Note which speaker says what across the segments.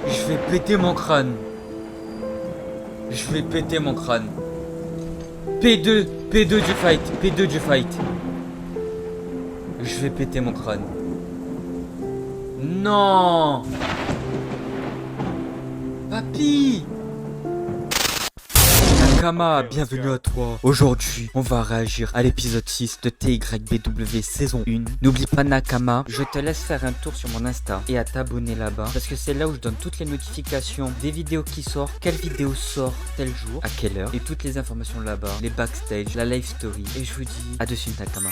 Speaker 1: Je vais péter mon crâne. Je vais péter mon crâne. P2, P2 du fight, P2 du fight. Je vais péter mon crâne. Non! Papy! Nakama, bienvenue à toi. Aujourd'hui, on va réagir à l'épisode 6 de TYBW saison 1. N'oublie pas Nakama, je te laisse faire un tour sur mon Insta et à t'abonner là-bas parce que c'est là où je donne toutes les notifications des vidéos qui sortent, quelle vidéo sort tel jour, à quelle heure et toutes les informations là-bas, les backstage, la live story. Et je vous dis à de suite Nakama.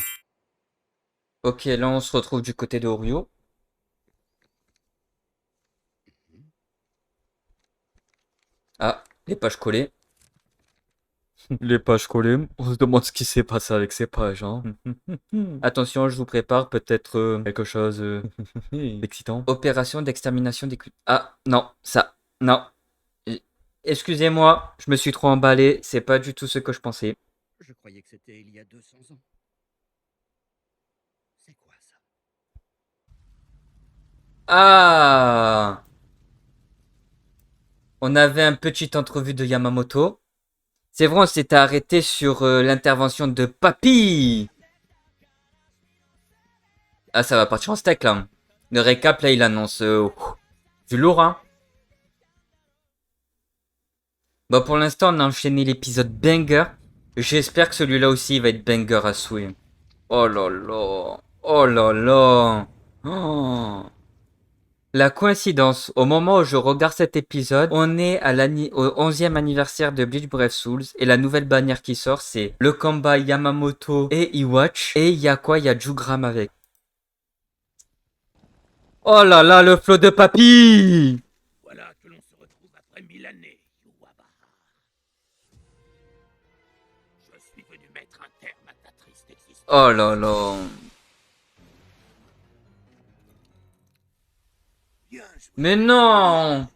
Speaker 1: Ok, là on se retrouve du côté de Oreo. Ah, les pages collées. Les pages collées. On se demande ce qui s'est passé avec ces pages, hein. Attention, je vous prépare peut-être quelque chose d'excitant. Opération d'extermination des... Ah, non, ça, non. Excusez-moi, je me suis trop emballé. C'est pas du tout ce que je pensais.
Speaker 2: Je croyais que c'était il y a 200 ans. C'est quoi ça?
Speaker 1: Ah! On avait un petit entrevue de Yamamoto. C'est vrai, on s'était arrêté sur l'intervention de Papy. Ah, ça va partir en steak, là. Le récap, là, il annonce du lourd, hein. Bah, pour l'instant, on a enchaîné l'épisode banger. J'espère que celui-là aussi va être banger à souhait. Oh là là. Oh là là. Oh. La coïncidence, au moment où je regarde cet épisode, on est à au 11e anniversaire de Bleach Brave Souls et la nouvelle bannière qui sort, c'est le combat Yamamoto et Iwatch. Et il y a quoi? Il y a Jugram avec. Oh là là, le flot de papy!
Speaker 2: Voilà que l'on se retrouve après 1000 années, Yuwabaha. Je suis venu mettre un terme à ta triste existence.
Speaker 1: Oh là là.
Speaker 2: Bien joué.
Speaker 1: Mais non!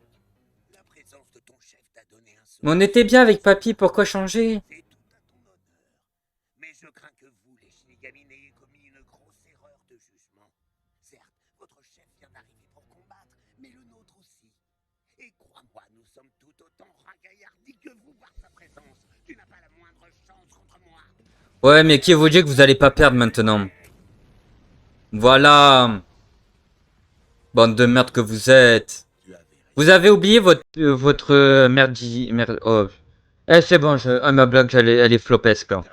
Speaker 2: La présence de ton chef t'a donné un
Speaker 1: Mais on
Speaker 2: sourire.
Speaker 1: était bien avec papy, pourquoi changer?
Speaker 2: C'est tout à ton honneur. Mais je crains que vous, les Shinigami, n'ayez commis une grosse erreur de jugement. Certes, votre chef vient d'arriver pour combattre, mais le nôtre aussi. Et crois-moi, nous sommes tout autant ragaillardis que vous par sa présence. Tu n'as pas la moindre chance contre moi.
Speaker 1: Ouais, mais qui vous dit que vous allez pas perdre maintenant? Voilà. Bande de merde que vous êtes. Vous avez oublié votre merdi... Merde... Oh. Eh, c'est bon, ma blague, elle est flopesque, là.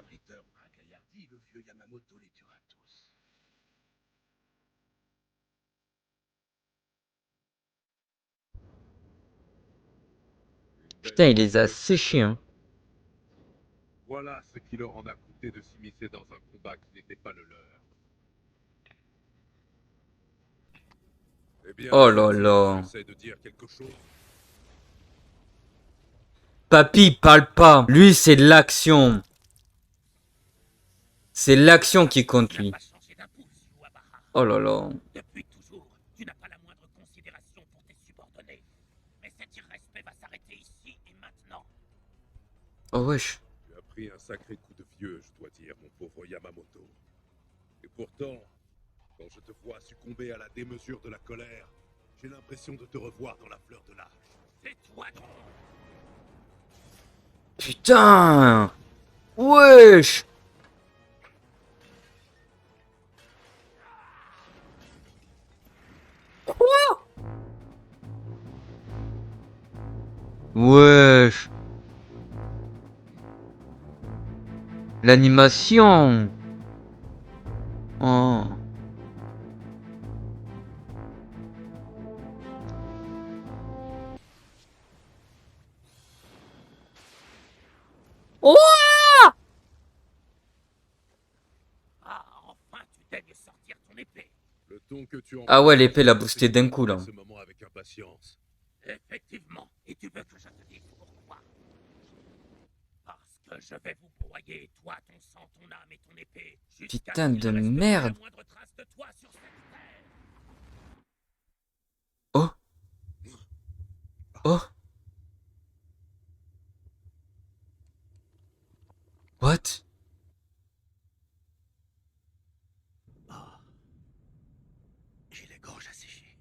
Speaker 1: Putain, il les a séchés, hein.
Speaker 3: Voilà ce qui leur en a coûté de s'immiscer dans un combat qui n'était pas le leur. Eh bien,
Speaker 1: Oh là là.
Speaker 3: j'essaie de dire quelque chose.
Speaker 1: Papy, parle pas. Lui, c'est l'action. C'est l'action qui compte,
Speaker 2: Tu n'as
Speaker 1: lui.
Speaker 2: pas changé d'un pouce, Yuwabaha.
Speaker 1: Oh là là.
Speaker 2: Depuis toujours, tu n'as pas la moindre considération pour tes subordonnés. Mais cet irrespect va s'arrêter ici et maintenant.
Speaker 1: Oh wesh.
Speaker 3: Tu as pris un sacré coup de vieux, je dois dire, mon pauvre Yamamoto. Et pourtant, quand je te vois succomber à la démesure de la colère, j'ai l'impression de te revoir dans la fleur de l'âge.
Speaker 2: C'est toi donc.
Speaker 1: Putain. Wesh. Wesh. L'animation. Oh.
Speaker 2: Ah, enfin tu daignes sortir ton épée.
Speaker 3: Le ton que tu
Speaker 1: Ah ouais,
Speaker 3: emploies
Speaker 1: l'épée l'a
Speaker 3: laisse
Speaker 1: boosté d'un coup, là.
Speaker 3: ce moment avec impatience.
Speaker 2: Effectivement. Et tu veux que je te dise pourquoi? Parce que je vais vous broyer, toi, ton sang, ton âme et ton épée. Jusqu'à
Speaker 1: Putain
Speaker 2: ce qu'il
Speaker 1: de
Speaker 2: ne reste plus
Speaker 1: merde.
Speaker 2: la moindre trace de toi sur cette terre.
Speaker 1: Oh. Oh. What?
Speaker 2: Ah, j'ai la gorge asséchée.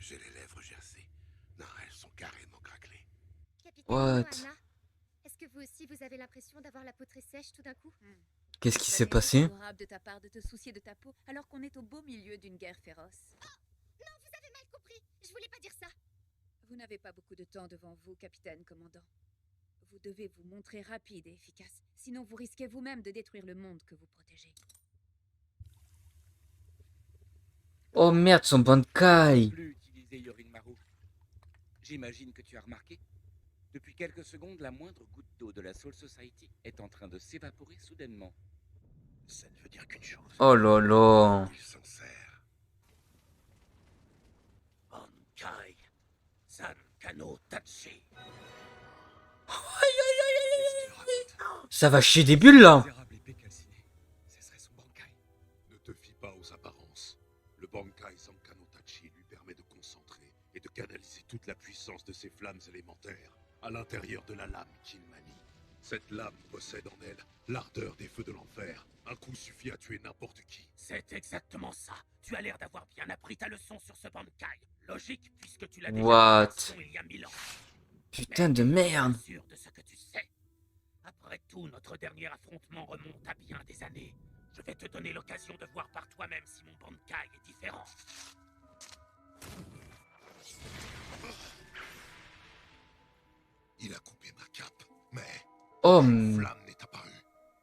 Speaker 3: J'ai les lèvres gercées. Non, elles sont carrément craquelées.
Speaker 4: Capitaine
Speaker 1: What?
Speaker 4: Johanna, est-ce que vous aussi vous avez l'impression d'avoir la peau très sèche tout d'un coup?
Speaker 1: Qu'est-ce qui s'est
Speaker 5: C'est
Speaker 1: passé?
Speaker 5: adorable de ta part de te soucier de ta peau alors qu'on est au beau milieu d'une guerre féroce.
Speaker 4: Non, vous avez mal compris. Je voulais pas dire ça.
Speaker 5: Vous n'avez pas beaucoup de temps devant vous, capitaine commandant. Vous devez vous montrer rapide et efficace, sinon vous risquez vous-même de détruire le monde que vous protégez.
Speaker 1: Oh merde, son Bankai!
Speaker 6: Plus utiliser Yorin-Maru. J'imagine que tu as remarqué. Depuis quelques secondes, la moindre goutte d'eau de la Soul Society est en train de s'évaporer soudainement.
Speaker 3: Ça ne veut dire qu'une chose.
Speaker 1: Oh là là!
Speaker 3: Il s'en sert.
Speaker 2: Bankai. San Kano Tachi.
Speaker 1: Ça va chier des bulles là!
Speaker 3: Misérable épée calcinée. Ce serait son Bankai. Ne te fie pas aux apparences. Le Bankai Sankano Tachi lui permet de concentrer et de canaliser toute la puissance de ses flammes élémentaires à l'intérieur de la lame qu'il manie. Cette lame possède en elle l'ardeur des feux de l'enfer. Un coup suffit à tuer n'importe qui.
Speaker 2: C'est exactement ça. Tu as l'air d'avoir bien appris ta leçon sur ce Bankai. Logique, puisque tu l'as déjà
Speaker 1: What?
Speaker 2: appris il y a 1000 ans.
Speaker 1: Putain de merde!
Speaker 2: Sûr de ce que tu sais. Après tout, notre dernier affrontement remonte à bien des années. Je vais te donner l'occasion de voir par toi-même si mon Bankai est différent.
Speaker 3: Il a coupé ma cape, mais
Speaker 1: Oh,
Speaker 3: une flamme n'est apparue.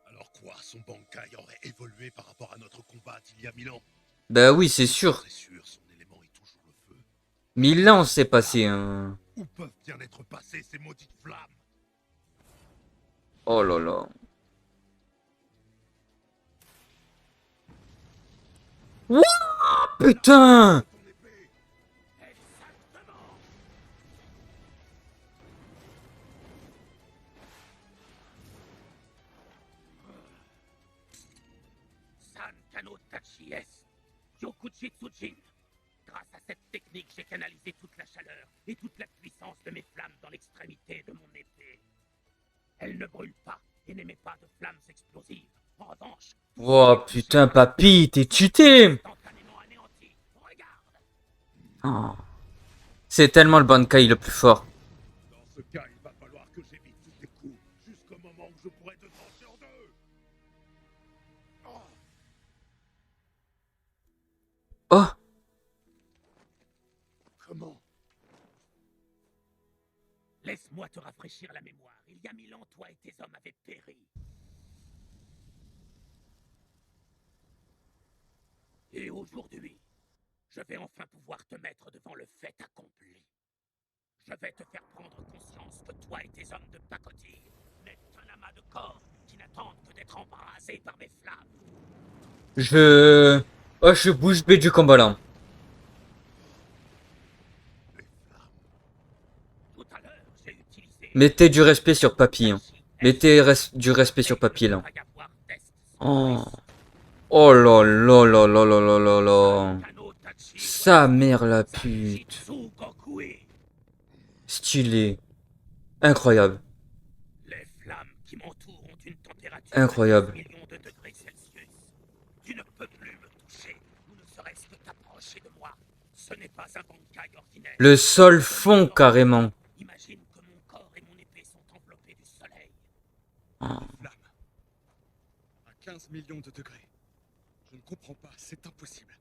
Speaker 3: Alors quoi, son Bankai aurait évolué par rapport à notre combat d'il y a 1000 ans?
Speaker 1: bah oui, c'est sûr.
Speaker 3: C'est sûr, son élément est toujours le feu.
Speaker 1: 1000 ans s'est passé, hein.
Speaker 3: Où peuvent bien être passées ces maudites flammes?
Speaker 1: Oh là là. Wouah, putain!
Speaker 3: Ton épée!
Speaker 2: Exactement. San Kano Tachi S. Yokujitsujin. Grâce à cette technique, j'ai canalisé toute la chaleur et toute la puissance de mes flammes dans l'extrémité de mon épée. Elle ne brûle pas et n'émet pas de flammes explosives. En revanche,
Speaker 1: Oh putain, papy, t'es cheaté!
Speaker 2: instantanément anéanti. Regarde.
Speaker 1: Oh. C'est tellement le Bankai le plus fort.
Speaker 3: Dans ce cas, il va falloir que j'évite tous tes coups, jusqu'au moment où je pourrai te trancher en deux. Oh,
Speaker 1: Oh!
Speaker 3: comment?
Speaker 2: Laisse-moi te rafraîchir la mémoire. Il y a 1000 ans, toi et tes hommes avaient péri. Et aujourd'hui, je vais enfin pouvoir te mettre devant le fait accompli. Je vais te faire prendre conscience que toi et tes hommes de pacotille n'êtes qu'un amas de corps qui n'attendent que d'être embrasés par mes flammes.
Speaker 1: Oh, je suis bouche bée du combat là.
Speaker 3: Les flammes.
Speaker 2: Tout à l'heure, j'ai utilisé...
Speaker 1: Mettez du respect sur papy. Hein. Mettez du respect sur papy là. Oh. Oh là là là là là là là là. Sa mère la pute. Stylé. Incroyable.
Speaker 2: Les flammes qui m'entourent ont une température
Speaker 1: Incroyable.
Speaker 2: de 10 millions de degrés Celsius. Tu ne peux plus me toucher, ou ne serait-ce que t'approcher de moi. Ce n'est pas un Bankai ordinaire.
Speaker 1: Le sol fond carrément.
Speaker 2: Imagine que mon corps et mon épée sont enveloppés du soleil.
Speaker 1: Oh.
Speaker 6: Flamme. À 15 millions de degrés. Je ne comprends pas, c'est impossible.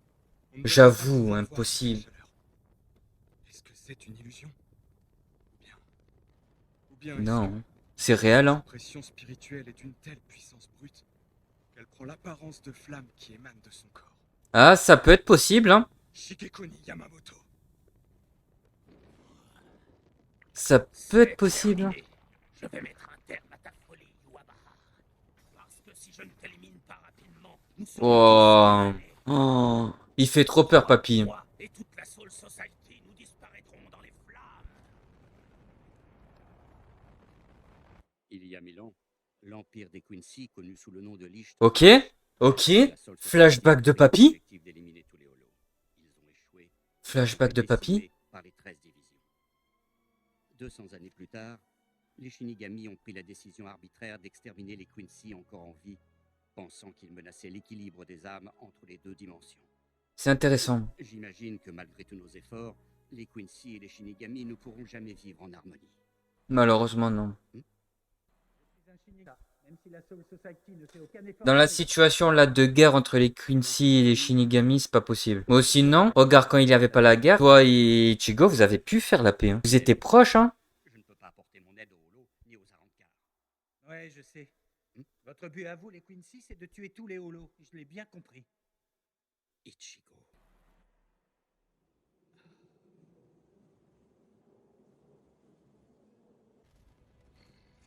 Speaker 6: On ne
Speaker 1: J'avoue,
Speaker 6: peut pas pouvoir voir
Speaker 1: impossible.
Speaker 6: cette chaleur. Est-ce que c'est une illusion? Ou bien
Speaker 1: Non. C'est réel hein.
Speaker 6: pression spirituelle est d'une telle puissance brute qu'elle prend l'apparence de flamme qui émane de son corps.
Speaker 1: Ah, ça peut être possible hein.
Speaker 6: Shigekuni Yamamoto.
Speaker 1: Ça peut être possible. Hein.
Speaker 2: Terminé. Je vais mettre un terme à ta folie, Yuabaha. Parce que si je ne t'élimine pas rapidement, nous serons
Speaker 1: Oh.
Speaker 2: tous condamnés.
Speaker 1: Oh. Il fait trop peur papy.
Speaker 2: Moi et toute la Soul Society, nous disparaîtrons dans les flammes.
Speaker 7: Il y a 1000 ans, l'empire des Quincy, connu sous le nom de Licht,
Speaker 1: Ok. Ok. Flashback de papy.
Speaker 7: Ils ont échoué.
Speaker 1: Flashback de papy.
Speaker 7: Par les 13 divisions. 200 années plus tard, les Shinigami ont pris la décision arbitraire d'exterminer les Quincy encore en vie, pensant qu'ils menaçaient l'équilibre des âmes entre les deux dimensions.
Speaker 1: C'est intéressant.
Speaker 7: J'imagine que malgré tous nos efforts, Les Quincy et les Shinigami ne pourront jamais vivre en harmonie.
Speaker 1: Malheureusement, non. Dans la situation là de guerre entre les Quincy et les Shinigami, c'est pas possible. Mais sinon, regarde quand il n'y avait pas la guerre, toi et Ichigo, vous avez pu faire la paix. Hein. Vous étiez proches, hein.
Speaker 7: Je ne peux pas apporter mon aide aux Holo ni aux Arrancar.
Speaker 8: Ouais, je sais. Votre but à vous, les Quincy, c'est de tuer tous les Holos. Je l'ai bien compris.
Speaker 7: Ichigo.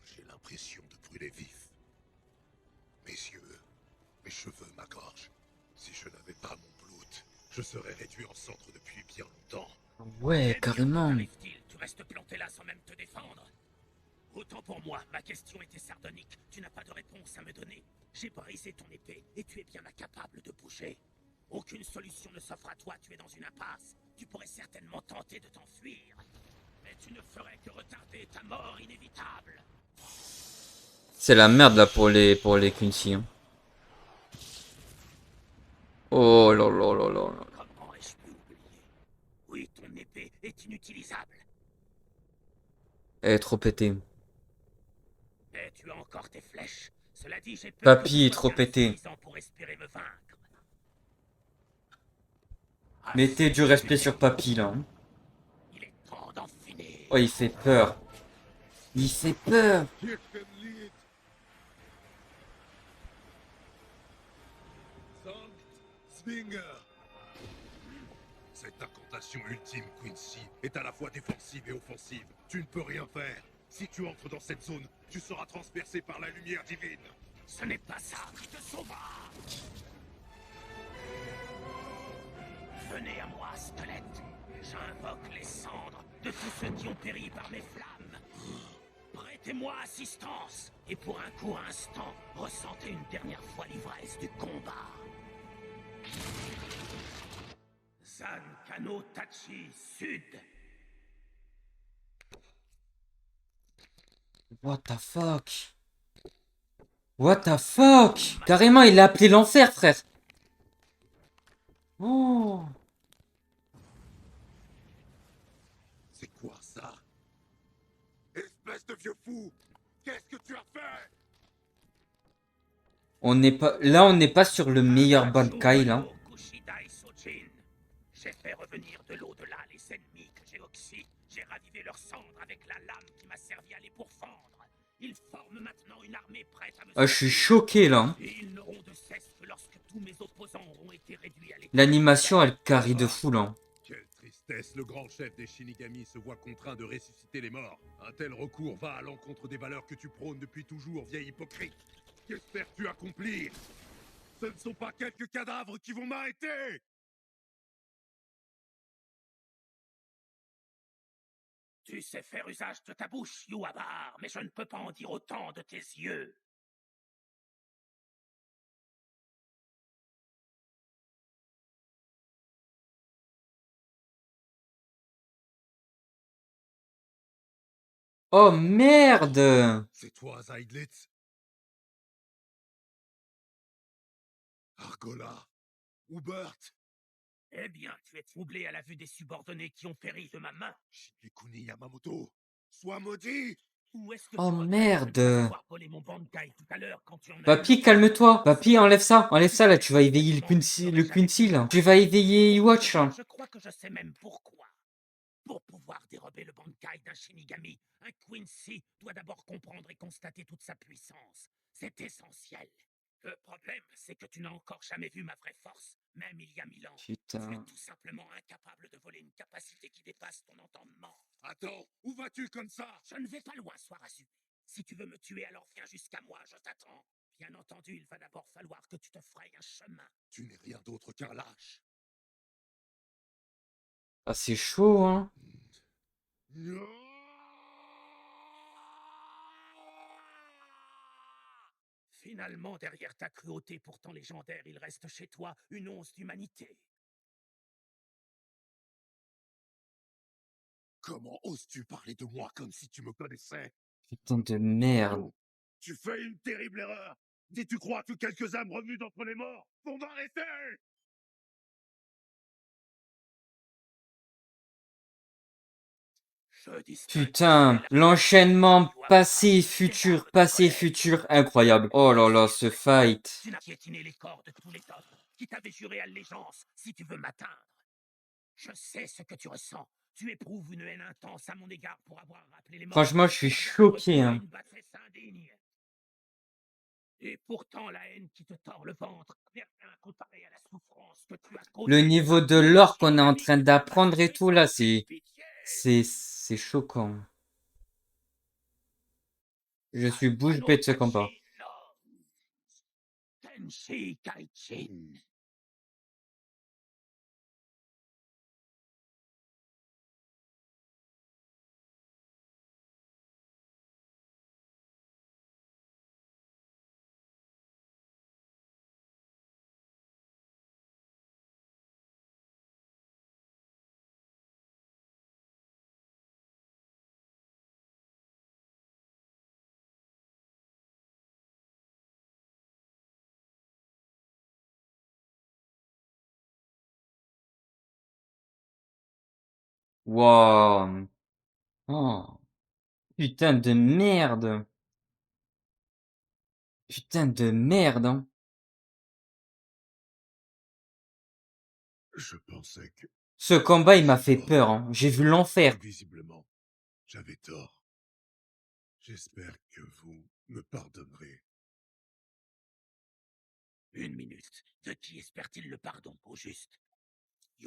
Speaker 3: J'ai l'impression de brûler vif. Mes yeux, mes cheveux, ma gorge. Si je n'avais pas mon blood, je serais réduit en cendres depuis bien longtemps.
Speaker 1: Ouais, carrément.
Speaker 2: Qu'arrive-t-il? Tu restes planté là sans même te défendre. Autant pour moi, ma question était sardonique. Tu n'as pas de réponse à me donner. J'ai brisé ton épée et tu es bien incapable de bouger. Aucune solution ne s'offre à toi, tu es dans une impasse. Tu pourrais certainement tenter de t'enfuir. Mais tu ne ferais que retarder ta mort inévitable.
Speaker 1: C'est la merde là pour les Quincy. Hein. Oh là là là là là.
Speaker 2: Comment ai-je pu oublier? Oui, ton épée est inutilisable.
Speaker 1: Elle est trop pétée.
Speaker 2: Mais tu as encore tes flèches. Cela dit, j'ai peur
Speaker 1: Papy
Speaker 2: que tu
Speaker 1: est
Speaker 2: sois
Speaker 1: trop
Speaker 2: bien
Speaker 1: pété.
Speaker 2: insuffisant pour espérer me vaincre.
Speaker 1: Mettez du respect sur Papy là. Hein.
Speaker 2: Il est temps d'en finir.
Speaker 1: Oh, il fait peur. Il fait peur.
Speaker 3: You can lead. Sankt Svinger. Cette incantation ultime, Quincy, est à la fois défensive et offensive. Tu ne peux rien faire. Si tu entres dans cette zone, tu seras transpercé par la lumière divine.
Speaker 2: Ce n'est pas ça qui te sauvera. Venez à moi, squelette. J'invoque les cendres de tous ceux qui ont péri par mes flammes. Prêtez-moi assistance. Et pour un court instant, ressentez une dernière fois l'ivresse du combat. Zan Kano Tachi Sud.
Speaker 1: What the fuck? What the fuck? Carrément, il l'a appelé l'enfer, frère. Oh.
Speaker 3: C'est quoi ça? Espèce de vieux fou! Qu'est-ce que tu as fait?
Speaker 1: On n'est pas... Là, on n'est pas sur le meilleur Bankai, là.
Speaker 2: Kushidai Sojin. J'ai fait revenir de l'au-delà les ennemis que j'ai oxy. J'ai ravivé leurs cendres avec la lame qui m'a servi à les pourfendre. Ils forment maintenant une armée prête à me
Speaker 1: Ah, je suis choqué, là. Hein.
Speaker 2: Et ils n'auront de cesse que lorsque tous mes opposants auront été réduits à l'état.
Speaker 1: L'animation, elle carie de fou, là. Hein.
Speaker 3: Quelle tristesse, le grand chef des Shinigami se voit contraint de ressusciter les morts. Un tel recours va à l'encontre des valeurs que tu prônes depuis toujours, vieil hypocrite. Qu'espères-tu accomplir? Ce ne sont pas quelques cadavres qui vont m'arrêter!
Speaker 2: Tu sais faire usage de ta bouche, Yuabar, mais je ne peux pas en dire autant de tes yeux.
Speaker 1: Oh, merde!
Speaker 3: C'est toi, Zeidlitz? Argola? Hubert?
Speaker 2: Eh bien, tu es troublé à la vue des subordonnés qui ont péri de ma main.
Speaker 3: Shigekuni Yamamoto? Sois maudit!
Speaker 2: Ou est-ce que
Speaker 1: Oh,
Speaker 2: tu regrettes
Speaker 1: merde.
Speaker 2: de ne pas avoir volé mon Bankai tout à l'heure quand tu en as eu
Speaker 1: Papy, calme-toi. Papy, enlève ça. Enlève ça, là. Tu vas éveiller le Quincy, là. Tu vas éveiller Iwatch, là.
Speaker 2: Je crois que je sais même pourquoi. Pour pouvoir dérober le Bankai d'un Shinigami, un Quincy doit d'abord comprendre et constater toute sa puissance. C'est essentiel. Le problème, c'est que tu n'as encore jamais vu ma vraie force, même il y a 1000 ans. Tu es
Speaker 1: Putain.
Speaker 2: tout simplement incapable de voler une capacité qui dépasse ton entendement.
Speaker 3: Attends, où vas-tu comme ça?
Speaker 2: Je ne vais pas loin, sois rassuré. Si tu veux me tuer, alors viens jusqu'à moi, je t'attends. Bien entendu, il va d'abord falloir que tu te frayes un chemin.
Speaker 3: Tu n'es rien d'autre qu'un lâche.
Speaker 1: Ah, c'est chaud, hein.
Speaker 2: Finalement, derrière ta cruauté pourtant légendaire, il reste chez toi une once d'humanité.
Speaker 3: Comment oses-tu parler de moi comme si tu me connaissais?
Speaker 1: Putain de merde.
Speaker 3: Tu fais une terrible erreur. Si tu crois que quelques âmes revenues d'entre les morts vont m'arrêter!
Speaker 2: Je distingue
Speaker 1: Putain,
Speaker 2: celle
Speaker 1: l'enchaînement
Speaker 2: passé,
Speaker 1: passé, futur, incroyable. Oh là là, ce fight.
Speaker 2: Tu n'as piétiné les corps de tous les autres qui t'avaient juré allégeance si tu veux m'atteindre. Je sais ce que tu ressens. Tu éprouves une haine intense à mon égard pour avoir rappelé les morts.
Speaker 1: Franchement, je suis choqué, hein.
Speaker 2: Une bassesse indigne. Et pourtant, la haine qui te tord le ventre n'est rien comparé à la souffrance que tu as causée.
Speaker 1: Le niveau de l'or qu'on est en train d'apprendre et tout, là, c'est choquant. Je suis bouche bée de ce combat.
Speaker 2: Tenshi Kaichin.
Speaker 1: Wow. Oh, putain de merde. Putain de merde, hein.
Speaker 3: Je pensais que...
Speaker 1: Ce combat, il m'a fait peur, hein. J'ai vu l'enfer.
Speaker 3: Visiblement, j'avais tort. J'espère que vous me pardonnerez.
Speaker 2: Une minute. De qui espère-t-il le pardon, au juste?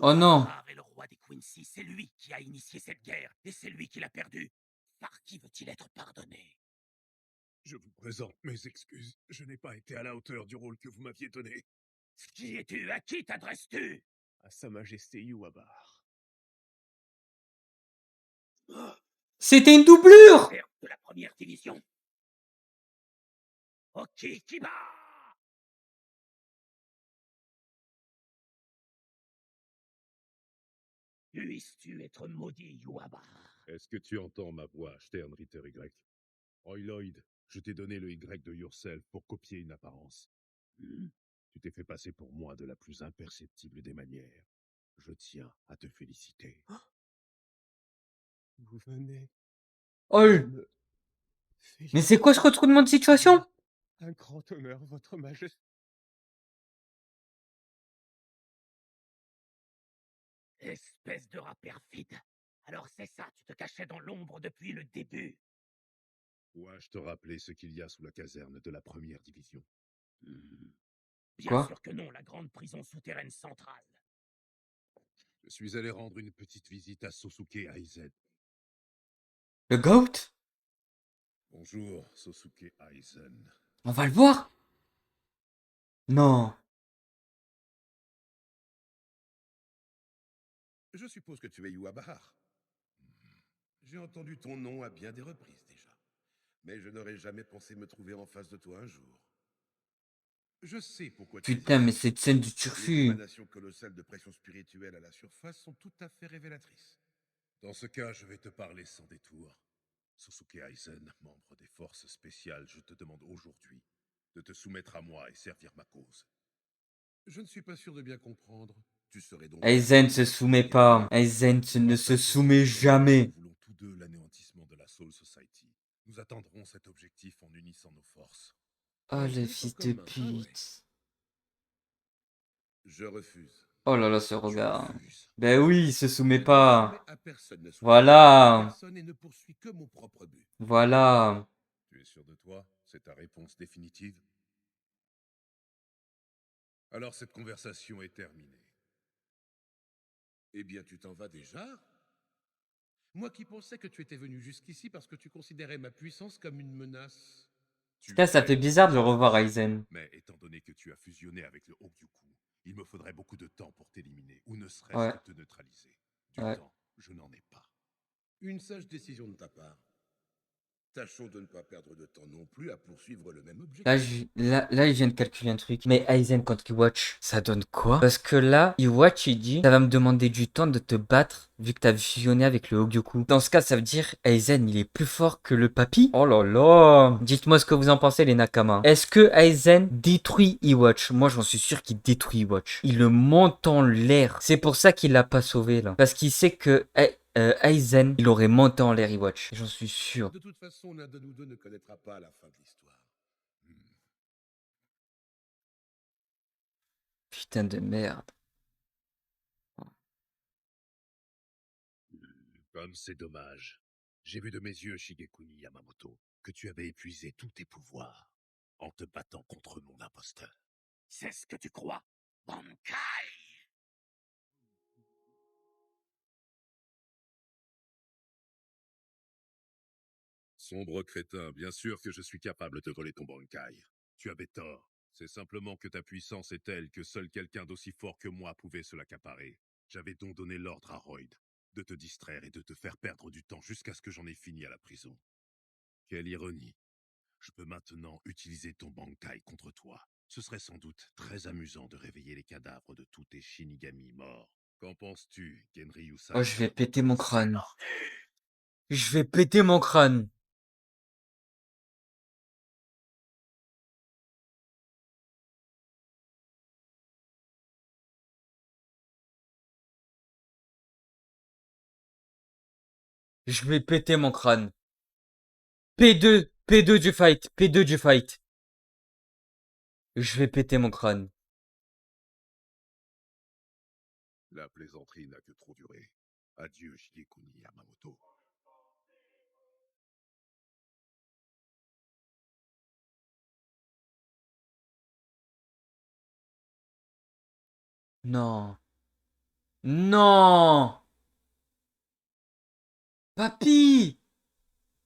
Speaker 1: Oh non.
Speaker 2: Yhwach est le roi des Quincy. C'est lui qui a initié cette guerre, et c'est lui qui l'a perdue. Par qui veut-il être pardonné?
Speaker 3: Je vous présente mes excuses. Je n'ai pas été à la hauteur du rôle que vous m'aviez donné.
Speaker 2: Qui es-tu? À qui t'adresses-tu?
Speaker 3: À Sa Majesté Yhwach.
Speaker 1: C'était une doublure.
Speaker 2: Père de la première division. Okikiba! Puisses-tu être maudit, Yhwach?
Speaker 3: Est-ce que tu entends ma voix, Sternritter Y? Oiloid, je t'ai donné le Y de Yourself pour copier une apparence. Tu t'es fait passer pour moi de la plus imperceptible des manières. Je tiens à te féliciter. Vous venez
Speaker 1: Oh.
Speaker 3: me
Speaker 1: Mais c'est quoi ce retournement de situation?
Speaker 3: Un grand honneur, votre majesté.
Speaker 2: Espèce de rat perfide. Alors c'est ça, tu te cachais dans l'ombre depuis le début.
Speaker 3: Dois-je te rappeler ce qu'il y a sous la caserne de la première division?
Speaker 2: Bien
Speaker 1: Quoi?
Speaker 2: sûr que non, la grande prison souterraine centrale.
Speaker 3: Je suis allé rendre une petite visite à Sosuke Aizen.
Speaker 1: Le GOAT?
Speaker 3: Bonjour, Sosuke Aizen.
Speaker 1: On va le voir? Non.
Speaker 3: Je suppose que tu es Yhwach. J'ai entendu ton nom à bien des reprises déjà. Mais je n'aurais jamais pensé me trouver en face de toi un jour. Je sais pourquoi tu
Speaker 1: Putain, mais
Speaker 3: hésites.
Speaker 1: cette scène du
Speaker 3: Les
Speaker 1: turfu.
Speaker 3: émanations colossales de pression spirituelle à la surface sont tout à fait révélatrices. Dans ce cas, je vais te parler sans détour. Sosuke Aizen, membre des forces spéciales, je te demande aujourd'hui de te soumettre à moi et servir ma cause. Je ne suis pas sûr de bien comprendre. Tu serais donc...
Speaker 1: Aizen se soumet pas. Aizen ne se soumet jamais.
Speaker 3: Nous voulons tous deux l'anéantissement de la Soul Society. Nous atteindrons cet objectif en unissant nos forces.
Speaker 1: Oh,
Speaker 3: On
Speaker 1: le
Speaker 3: se met
Speaker 1: fils
Speaker 3: en
Speaker 1: de
Speaker 3: commun, ah ouais.
Speaker 1: pute.
Speaker 3: Je refuse.
Speaker 1: Oh là là, ce
Speaker 3: Tu
Speaker 1: regard.
Speaker 3: refuses.
Speaker 1: Ben oui, il se soumet
Speaker 3: Je ne me
Speaker 1: pas.
Speaker 3: soumets à personne, ne soumets
Speaker 1: Voilà.
Speaker 3: à personne et ne poursuis que mon propre but.
Speaker 1: Voilà.
Speaker 3: Tu es sûr de toi? C'est ta réponse définitive? Alors cette conversation est terminée. Eh bien, tu t'en vas déjà? Moi qui pensais que tu étais venu jusqu'ici parce que tu considérais ma puissance comme une menace.
Speaker 1: Putain, ça
Speaker 3: es
Speaker 1: fait bizarre de le
Speaker 3: une
Speaker 1: revoir
Speaker 3: menace.
Speaker 1: Aizen.
Speaker 3: Mais étant donné que tu as fusionné avec le Hogyuku, il me faudrait beaucoup de temps pour t'éliminer, ou ne serait-ce
Speaker 1: Ouais.
Speaker 3: que te neutraliser. Du
Speaker 1: Ouais.
Speaker 3: temps, je n'en ai pas. Une sage décision de ta part. Tâchons de ne pas perdre de temps non plus à poursuivre le même objectif.
Speaker 1: Là, il vient de calculer un truc. Mais Aizen contre Iwatch, ça donne quoi? Parce que là, Iwatch, il dit, ça va me demander du temps de te battre vu que t'as fusionné avec le Hogyoku. Dans ce cas, ça veut dire Aizen, il est plus fort que le papy? Oh là là! Dites-moi ce que vous en pensez, les Nakama. Est-ce que Aizen détruit Iwatch? Moi, j'en suis sûr qu'il détruit Iwatch. Il le monte en l'air. C'est pour ça qu'il l'a pas sauvé, là. Parce qu'il sait que Aizen, il aurait monté en l'air Iwatch. J'en suis sûr.
Speaker 3: De toute façon, l'un de nous deux ne connaîtra pas la fin de l'histoire.
Speaker 1: Putain de merde.
Speaker 3: Comme c'est dommage. J'ai vu de mes yeux, Shigekuni Yamamoto, que tu avais épuisé tous tes pouvoirs en te battant contre mon imposteur.
Speaker 2: C'est ce que tu crois, Bankai?
Speaker 3: Sombre crétin, bien sûr que je suis capable de voler ton Bankai. Tu avais tort. C'est simplement que ta puissance est telle que seul quelqu'un d'aussi fort que moi pouvait se l'accaparer. J'avais donc donné l'ordre à Royd de te distraire et de te faire perdre du temps jusqu'à ce que j'en ai fini à la prison. Quelle ironie. Je peux maintenant utiliser ton Bankai contre toi. Ce serait sans doute très amusant de réveiller les cadavres de tous tes Shinigami morts. Qu'en penses-tu, Genryu-san?
Speaker 1: Oh, je vais péter mon crâne. Je vais péter mon crâne. Je vais péter mon crâne. P2, P2 du fight, P2 du fight. Je vais péter mon crâne.
Speaker 3: La plaisanterie n'a que trop duré. Adieu, Shigekuni Yamamoto.
Speaker 1: Non. Non. Papy.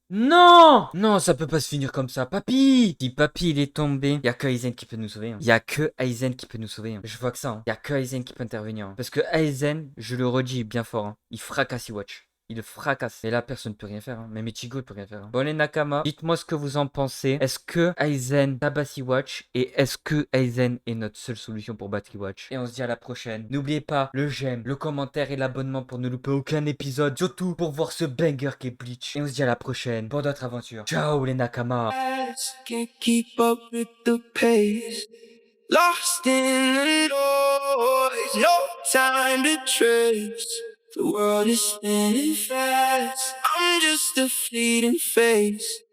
Speaker 1: Non! Non, ça peut pas se finir comme ça, papy! Si papy il est tombé, y a que Aizen qui peut nous sauver. Hein. Y a que Aizen qui peut nous sauver. Hein. Je vois que ça. Hein. Y a que Aizen qui peut intervenir. Hein. Parce que Aizen, je le redis bien fort, hein. Il fracasse Iwatch. Il le fracasse. Et là, personne ne peut rien faire. Hein. Même Ichigo ne peut rien faire. Hein. Bon, les Nakama, dites-moi ce que vous en pensez. Est-ce que Aizen tabasse Iwatch? Et est-ce que Aizen est notre seule solution pour battre Iwatch? Et on se dit à la prochaine. N'oubliez pas le j'aime, le commentaire et l'abonnement pour ne louper aucun épisode. Surtout pour voir ce banger qui est Bleach. Et on se dit à la prochaine pour d'autres aventures. Ciao les Nakama.
Speaker 9: Can't keep up with the pace. Lost in it all, there's no time to trace. The world is spinning fast. I'm just a fleeting face.